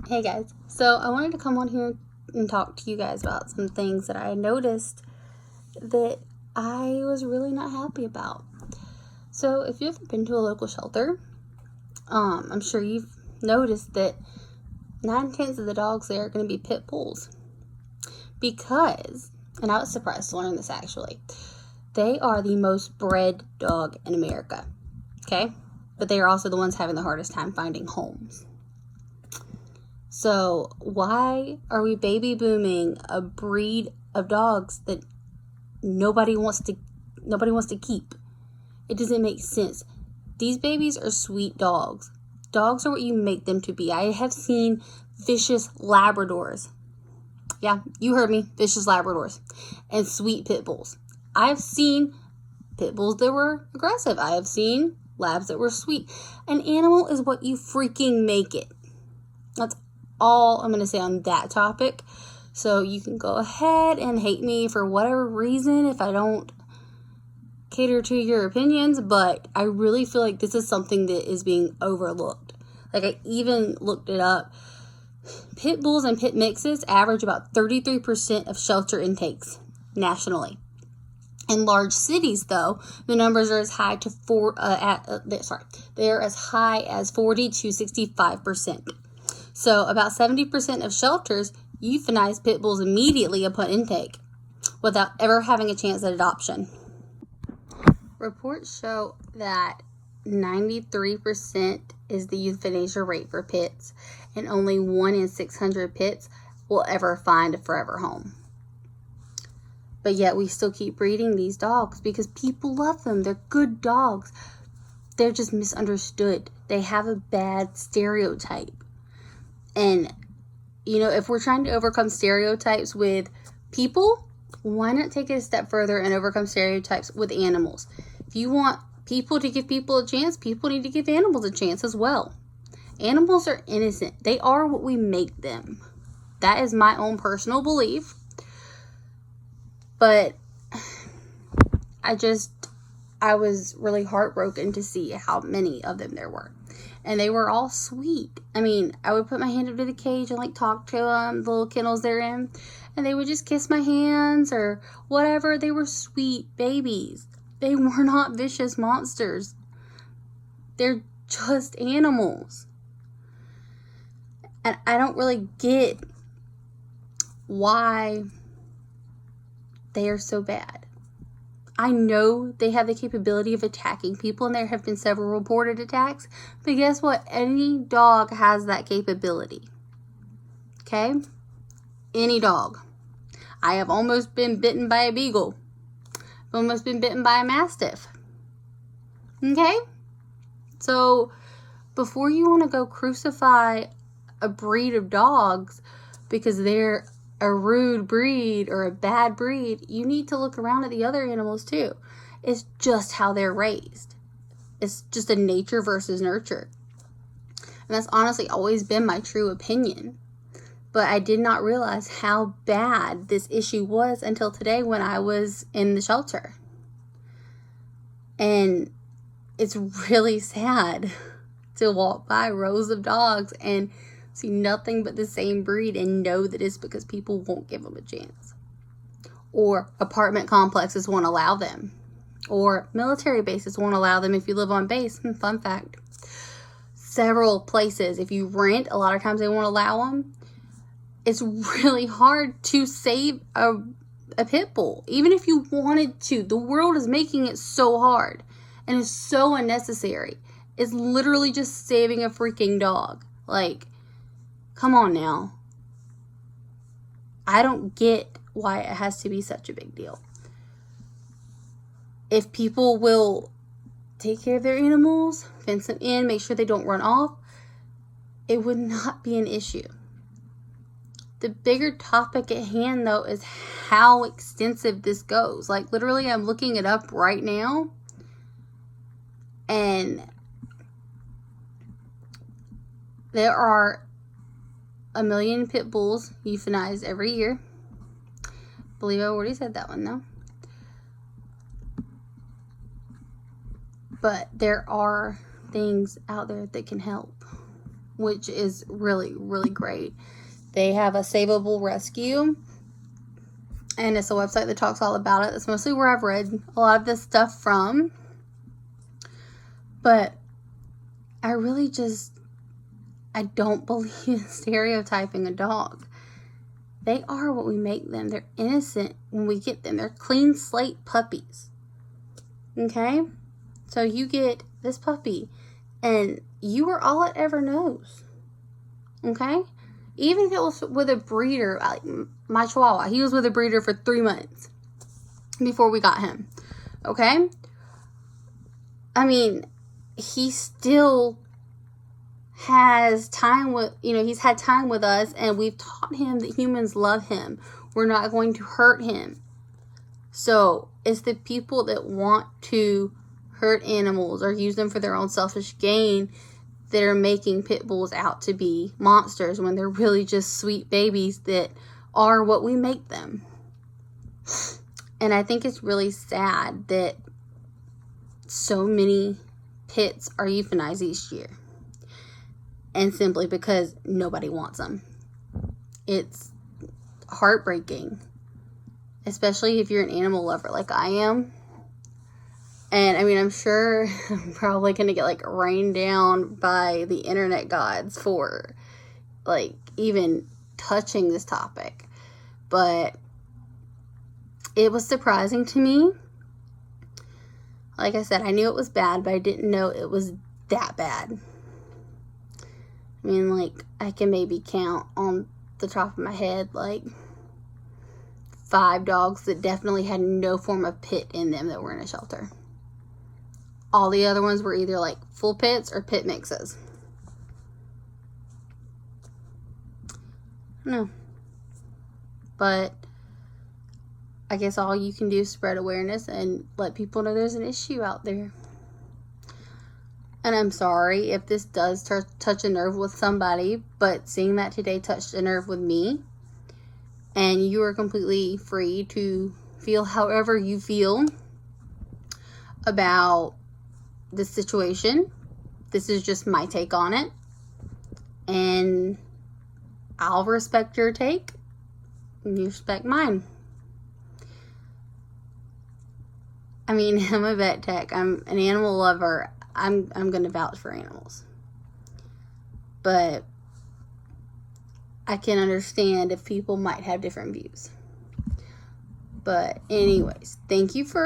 Hey guys, so I wanted to come on here and talk to you guys about some things that I noticed that I was really not happy about. So if you've ever been to a local shelter, I'm sure you've noticed that 9/10 of the dogs there are going to be pit bulls. Because, and I was surprised to learn this actually, they are the most bred dog in America. Okay? But they are also the ones having the hardest time finding homes. So why are we baby booming a breed of dogs that nobody wants to keep? It doesn't make sense. These babies are sweet dogs. Dogs are what you make them to be. I have seen vicious Labradors. Yeah, you heard me. Vicious Labradors and sweet pit bulls. I've seen pit bulls that were aggressive. I have seen labs that were sweet. An animal is what you freaking make it. That's all I'm going to say on that topic. So you can go ahead and hate me for whatever reason if I don't cater to your opinions, but I really feel like this is something that is being overlooked. Like, I even looked it up. Pit bulls and pit mixes average about 33% of shelter intakes nationally. In large cities, though, the numbers are as high to they're as high as 40 to 65%. So about 70% of shelters euthanize pit bulls immediately upon intake without ever having a chance at adoption. Reports show that 93% is the euthanasia rate for pits, and only 1 in 600 pits will ever find a forever home. But yet we still keep breeding these dogs because people love them. They're good dogs. They're just misunderstood. They have a bad stereotype. And, if we're trying to overcome stereotypes with people, why not take it a step further and overcome stereotypes with animals? If you want people to give people a chance, people need to give animals a chance as well. Animals are innocent. They are what we make them. That is my own personal belief. But I was really heartbroken to see how many of them there were. And they were all sweet. I mean, I would put my hand up to the cage and talk to them, the little kennels they're in, and they would just kiss my hands or whatever. They were sweet babies. They were not vicious monsters. They're just animals. And I don't really get why they are so bad. I know they have the capability of attacking people, and there have been several reported attacks, but guess what? Any dog has that capability. Okay? Any dog. I have almost been bitten by a beagle. I've almost been bitten by a mastiff. Okay? So, before you want to go crucify a breed of dogs because they're a rude breed or a bad breed, you need to look around at the other animals too. It's just how they're raised. It's just a nature versus nurture. And that's honestly always been my true opinion. But I did not realize how bad this issue was until today when I was in the shelter. And it's really sad to walk by rows of dogs and see nothing but the same breed and know that it's because people won't give them a chance. Or apartment complexes won't allow them. Or military bases won't allow them if you live on base. Fun fact. Several places, if you rent, a lot of times they won't allow them. It's really hard to save a pit bull. Even if you wanted to, the world is making it so hard. And it's so unnecessary. It's literally just saving a freaking dog. Come on now. I don't get why it has to be such a big deal. If people will take care of their animals, fence them in, make sure they don't run off, it would not be an issue. The bigger topic at hand, though, is how extensive this goes. Literally, I'm looking it up right now. And there are 1 million pit bulls euthanized every year. I believe I already said that one, though. But there are things out there that can help. which is really, really great. They have a savable rescue, and it's a website that talks all about it. That's mostly where I've read a lot of this stuff from. But I don't believe in stereotyping a dog. They are what we make them. They're innocent when we get them. They're clean slate puppies. Okay? So you get this puppy, and you are all it ever knows. Okay? Even if it was with a breeder, like my Chihuahua, he was with a breeder for 3 months before we got him. Okay? I mean, he still has time with, he's had time with us, and we've taught him that humans love him. We're not going to hurt him. So it's the people that want to hurt animals or use them for their own selfish gain that are making pit bulls out to be monsters when they're really just sweet babies that are what we make them. And I think it's really sad that so many pits are euthanized each year. And simply because nobody wants them. It's heartbreaking. Especially if you're an animal lover like I am. And I mean, I'm sure I'm probably going to get rained down by the internet gods for even touching this topic. But it was surprising to me. Like I said, I knew it was bad, but I didn't know it was that bad. I mean, I can maybe count on the top of my head, 5 dogs that definitely had no form of pit in them that were in a shelter. All the other ones were either, full pits or pit mixes. No. But I guess all you can do is spread awareness and let people know there's an issue out there. And I'm sorry if this does touch a nerve with somebody, but seeing that today touched a nerve with me. And you are completely free to feel however you feel about this situation. This is just my take on it. And I'll respect your take, and you respect mine. I mean, I'm a vet tech. I'm an animal lover. I'm going to vouch for animals. But I can understand if people might have different views. But anyways, thank you for